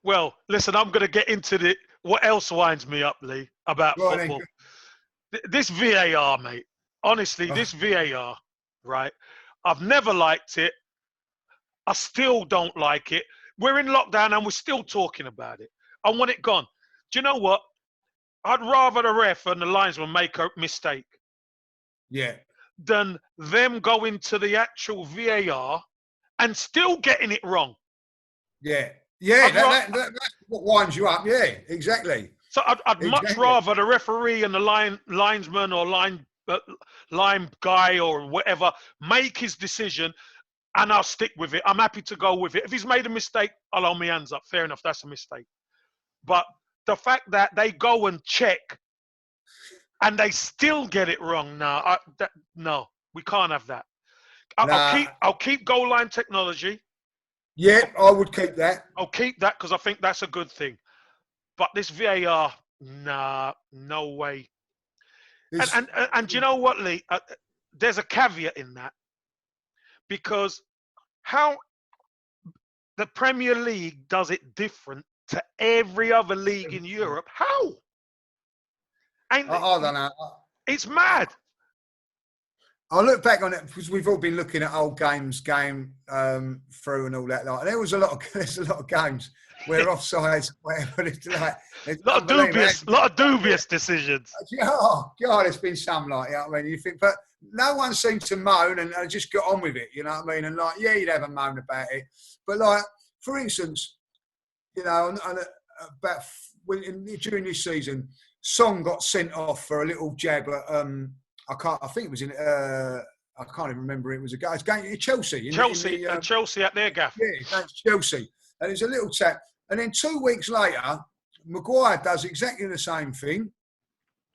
Well, listen, I'm going to get into what else winds me up, Lee, about Right then. football. This VAR, mate. Honestly, Oh, this VAR, right? I've never liked it. I still don't like it. We're in lockdown and we're still talking about it. I want it gone. Do you know what? I'd rather the ref and the linesman make a mistake yeah. than them going to the actual VAR and still getting it wrong. Yeah. Yeah, I'd that's what winds you up. Yeah, exactly. So I'd much Exactly. rather the referee and the linesman or line guy or whatever make his decision, and I'll stick with it. I'm happy to go with it. If he's made a mistake, I'll hold my hands up. Fair enough, that's a mistake. But the fact that they go and check and they still get it wrong, no, we can't have that. I'll keep goal line technology. Yeah, I would keep that. I'll keep that because I think that's a good thing. But this VAR, nah, no way. And do you know what, Lee? There's a caveat in that because how the Premier League does it different to every other league in Europe. How? I don't know. It's mad. I look back on it because we've all been looking at old games, through and all that. Like, there's a lot of games where offsides, whatever it's like. It's lot of dubious decisions. Oh God, it's been some like, you know what I mean? You think, but no one seemed to moan and just got on with it. You know what I mean? And like, yeah, you'd have a moan about it, but like, for instance, you know, during this season, Song got sent off for a little jab at I think it was in. I can't even remember. It was a game Chelsea. Chelsea at their gaff. Yeah, that's Chelsea, and it's a little tap. And then 2 weeks later, Maguire does exactly the same thing.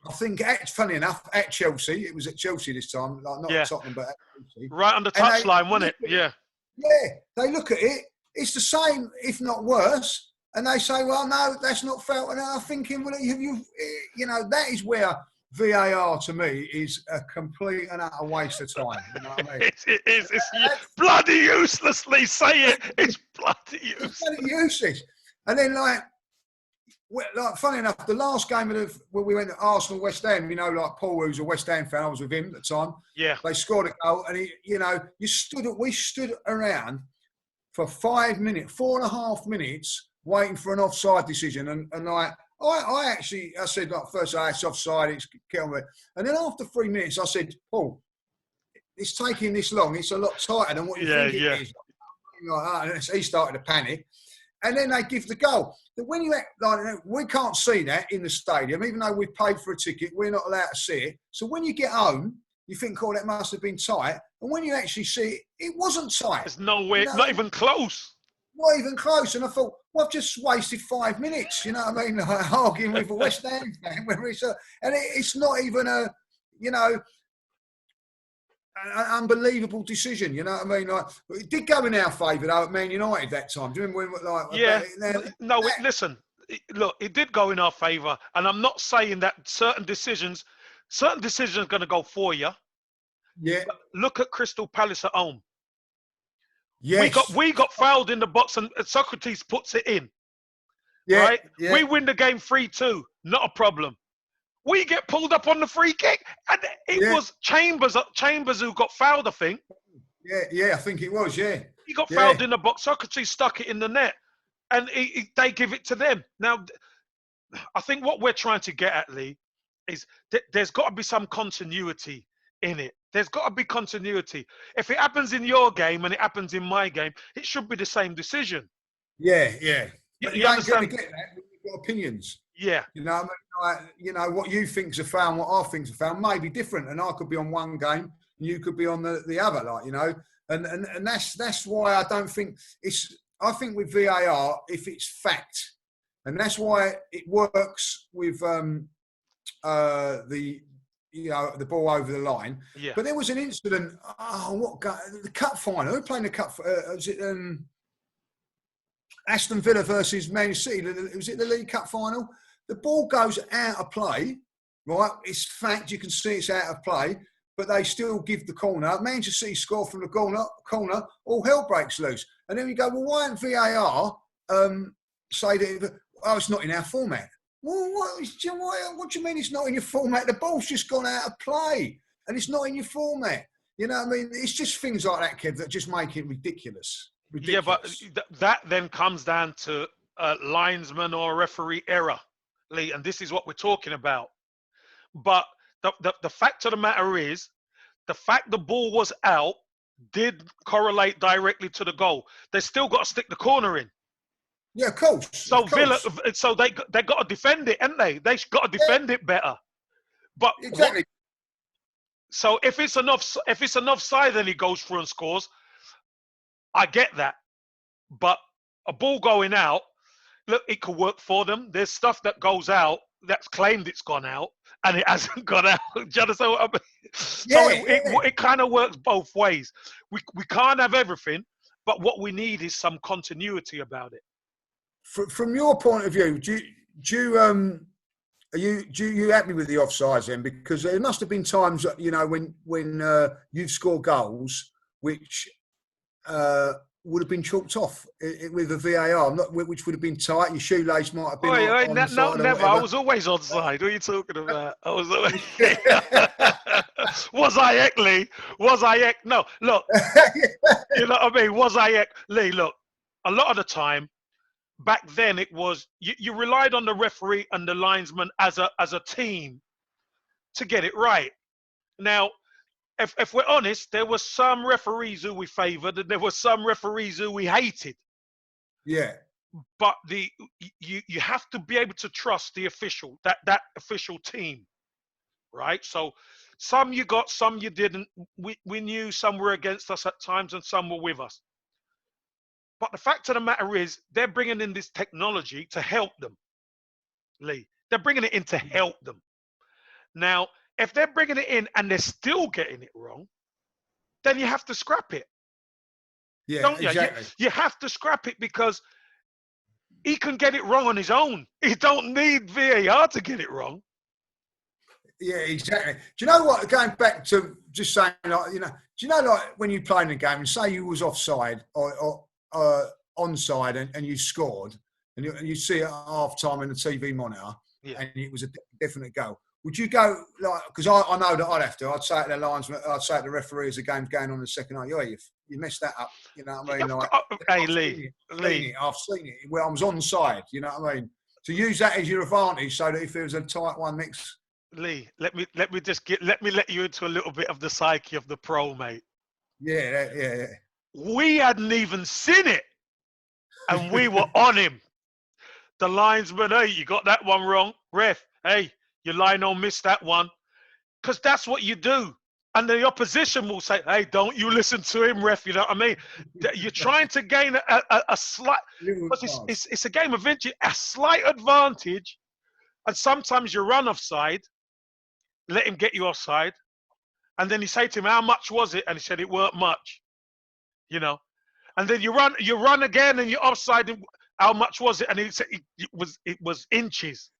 I think, funny enough, at Chelsea, it was at Chelsea this time, like not at Tottenham, but at Chelsea. Right on the touchline, wasn't it? Yeah. Yeah, they look at it. It's the same, if not worse. And they say, well, no, that's not felt. And I'm thinking, well, you know, that is where VAR to me is a complete and utter waste of time. You know what I mean? It is. It's bloody uselessly. Say it. It's bloody useless. It's bloody useless. And then, like, funny enough, the last game when we went to Arsenal West Ham, you know, like Paul, who's a West Ham fan, I was with him at the time. Yeah. They scored a goal, and we stood around for 5 minutes, 4.5 minutes, waiting for an offside decision, and like. I said, like, first, it's offside, it's get on with it. And then after 3 minutes, I said, Paul, it's taking this long. It's a lot tighter than what you think it is. Like, and he started to panic. And then they give the goal. But when we can't see that in the stadium, even though we've paid for a ticket, we're not allowed to see it. So when you get home, you think, oh, that must have been tight. And when you actually see it, it wasn't tight. There's no way, not even close. Not even close. And I thought, well, I've just wasted 5 minutes, you know what I mean? Like, arguing with a West Ham fan. It's not even an unbelievable decision, you know what I mean? Like, it did go in our favour, though, at Man United that time. Do you remember listen, look, it did go in our favour. And I'm not saying that certain decisions are going to go for you. Yeah. But look at Crystal Palace at home. Yes. We got fouled in the box and Socrates puts it in. Yeah, right? Yeah. We win the game 3-2. Not a problem. We get pulled up on the free kick. And it was Chambers who got fouled, I think. Yeah, I think it was, yeah. He got fouled in the box. Socrates stuck it in the net. And they give it to them. Now, I think what we're trying to get at, Lee, is there's got to be some continuity in it. There's got to be continuity. If it happens in your game and it happens in my game, it should be the same decision. Yeah. But you ain't going to get that when you've got opinions. Yeah. You know what I mean? What you think's a foul and what I think's a foul may be different. And I could be on one game and you could be on the other, like, you know. And that's why I don't think I think with VAR, if it's fact, and that's why it works with the ball over the line. Yeah. But there was an incident. The cup final. Who played the cup? Was it Aston Villa versus Man City? Was it the League Cup final? The ball goes out of play. Right, it's fact. You can see it's out of play, but they still give the corner. Manchester City score from the corner. All hell breaks loose. And then we go, well, why isn't VAR say that, oh, it's not in our format. Well, what do you mean it's not in your format? The ball's just gone out of play and it's not in your format. You know what I mean? It's just things like that, Kev, that just make it ridiculous. Yeah, but that then comes down to linesman or referee error, Lee, and this is what we're talking about. But the fact of the matter is, the fact the ball was out did correlate directly to the goal. They still got to stick the corner in. Yeah, of course. So Villa, so they got to defend it, ain't they? They got to defend it better. But exactly. So if it's an offside, then he goes through and scores. I get that, but a ball going out, look, it could work for them. There's stuff that goes out that's claimed it's gone out, and it hasn't gone out. Do you understand what I mean? So it kind of works both ways. We can't have everything, but what we need is some continuity about it. From your point of view, do you happy with the offsides then? Because there must have been times, you know, when you've scored goals which would have been chalked off with a VAR, which would have been tight. Your shoelace might have been on the side. Never. I was always onside. What are you talking about? I was always. Was I Ek, Lee? Was I Ek? No, look. You know what I mean? Was I Ek? Lee, look. A lot of the time, back then, it was you relied on the referee and the linesman as a team to get it right. Now, if we're honest, there were some referees who we favoured, and there were some referees who we hated. Yeah. But you have to be able to trust the official, that official team, right? So some you got, some you didn't. We knew some were against us at times, and some were with us. But the fact of the matter is, they're bringing in this technology to help them, Lee. They're bringing it in to help them. Now, if they're bringing it in and they're still getting it wrong, then you have to scrap it. Yeah, don't you? Exactly. You have to scrap it because he can get it wrong on his own. He don't need VAR to get it wrong. Yeah, exactly. Do you know what? Going back to just saying, like, you know, do you know, like, when you play in a game and say you was offside or onside and you scored, and you see it at half time in the TV monitor, and it was a definite goal. Would you go, like, because I know that I'd have to, I'd say to the linesman, I'd say to the referee as the game's going on in the second half, you messed that up. You know what I mean? Like, hey, Lee. I've seen it. Well, I was onside, you know what I mean? To use that as your advantage so that if there was a tight one next. Lee, let me let you into a little bit of the psyche of the pro, mate. Yeah. We hadn't even seen it, and we were on him. The linesman, hey, you got that one wrong. Ref, hey, your lino missed that one. Because that's what you do. And the opposition will say, hey, don't you listen to him, ref. You know what I mean? You're trying to gain a slight, because it's a game of inches, a slight advantage. And sometimes you run offside, let him get you offside. And then you say to him, how much was it? And he said, it weren't much. You know? And then you run again and you're offside. And how much was it? And he said, it was inches.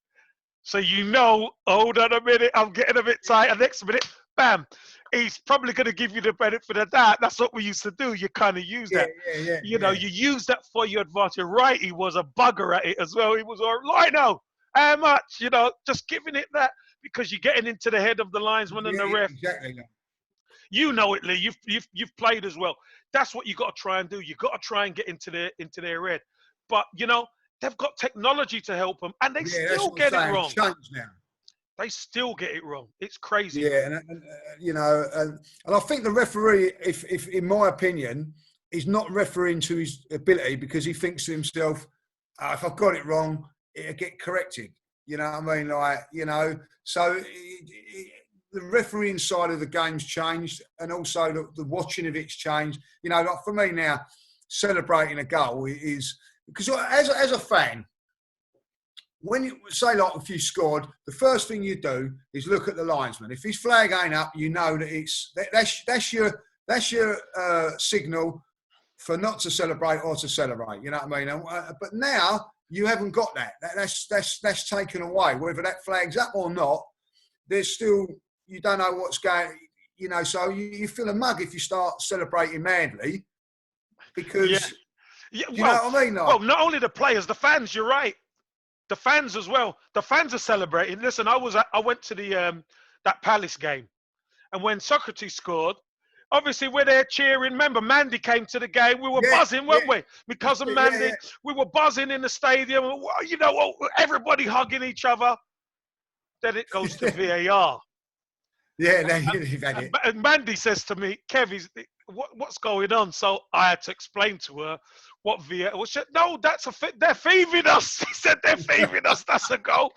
So you know, hold on a minute, I'm getting a bit tight. And next minute, bam, he's probably going to give you the benefit of that. That's what we used to do. You kind of use that. You know, you use that for your advantage. Right, he was a bugger at it as well. He was all right, no, how much? You know, just giving it that because you're getting into the head of the linesman and the ref. Exactly. You know it, Lee. You've played as well. That's what you got to try and do. You got to try and get into their head. But you know, they've got technology to help them, and they still get it wrong. Now. They still get it wrong. It's crazy. Yeah, and you know, and I think the referee, if in my opinion, is not refereeing to his ability because he thinks to himself, if I've got it wrong, it'll get corrected. You know what I mean? Like, you know, so the refereeing side of the game's changed, and also the watching of it's changed. You know, like for me now, celebrating a goal is because as a fan, when you say, like, if you scored, the first thing you do is look at the linesman. If his flag ain't up, you know that that's your signal for not to celebrate or to celebrate. You know what I mean? But now you haven't got that. That's taken away. Whether that flag's up or not, there's still, you don't know what's going. You know, so you feel a mug if you start celebrating madly because. Yeah, Do you know what I mean? Like, well, not only the players, the fans. You're right. The fans as well. The fans are celebrating. Listen, I went to the that Palace game, and when Socrates scored, obviously we're there cheering. Remember, Mandy came to the game. We were yeah, buzzing, yeah, weren't we? Because of yeah, Mandy, we were buzzing in the stadium. You know, everybody hugging each other. Then it goes to yeah. VAR. Yeah, no, you've had it. And Mandy says to me, Kev, what's going on? So I had to explain to her what VAR was. She said, no, they're thieving us. She said, they're thieving us. That's a goal.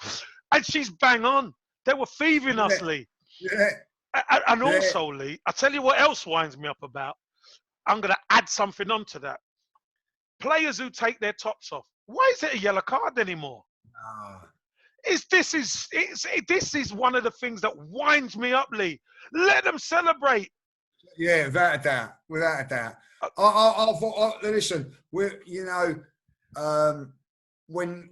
And she's bang on. They were thieving us, Yeah, Lee. yeah, And yeah, also, Lee, I tell you what else winds me up about. I'm going to add something onto that. Players who take their tops off. Why is it a yellow card anymore? ah, This is one of the things that winds me up, Lee. Let them celebrate. yeah, without a doubt, without a doubt. Listen, we're when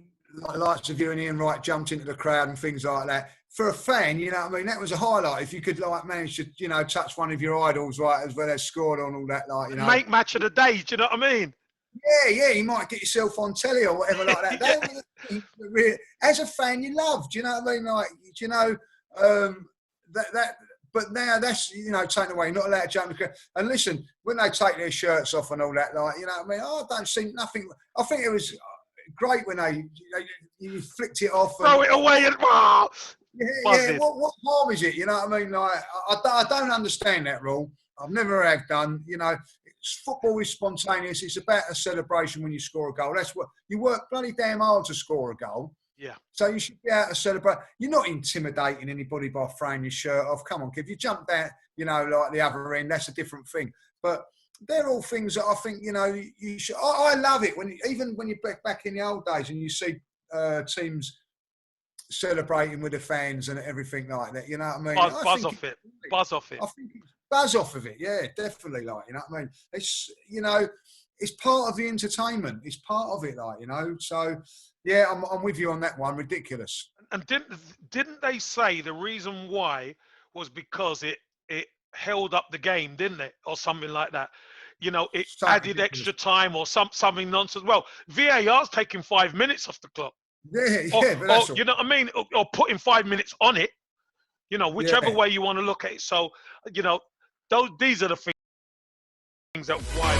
likes of you and Ian Wright jumped into the crowd and things like that. For a fan, you know what I mean, that was a highlight. If you could manage to touch one of your idols as well as scored on all that Make match of the day. Do you know what I mean? Yeah, you might get yourself on telly or whatever like that. Yeah. Those are the things that as a fan, you love. Do you know what I mean? Like, that. But now that's taken away. You're not allowed to jump the crowd. And listen, when they take their shirts off and all that, you know what I mean? I don't see nothing. I think it was great when you flicked it off. Throw it away and yeah. What harm is it? You know what I mean? Like, I don't understand that rule. I've never have done. Football is spontaneous. It's about a celebration when you score a goal. That's what you work bloody damn hard to score a goal. Yeah. So you should be able to celebrate. You're not intimidating anybody by throwing your shirt off. Come on, if you jump down, like the other end, that's a different thing. But they're all things that I think you should. I love it even when you're back in the old days and you see teams celebrating with the fans and everything like that. You know what I mean? Buzz off it. Buzz off it. I think it's buzz off of it. Yeah, definitely. You know what I mean? It's it's part of the entertainment. It's part of it. So yeah, I'm with you on that one. Ridiculous. And didn't they say the reason why was because it held up the game, didn't it, or something like that? It added extra time or something nonsense. Well, VAR's taking 5 minutes off the clock. Yeah, but that's you know what I mean? Or putting 5 minutes on it. Whichever way you want to look at it. So, these are the things that why.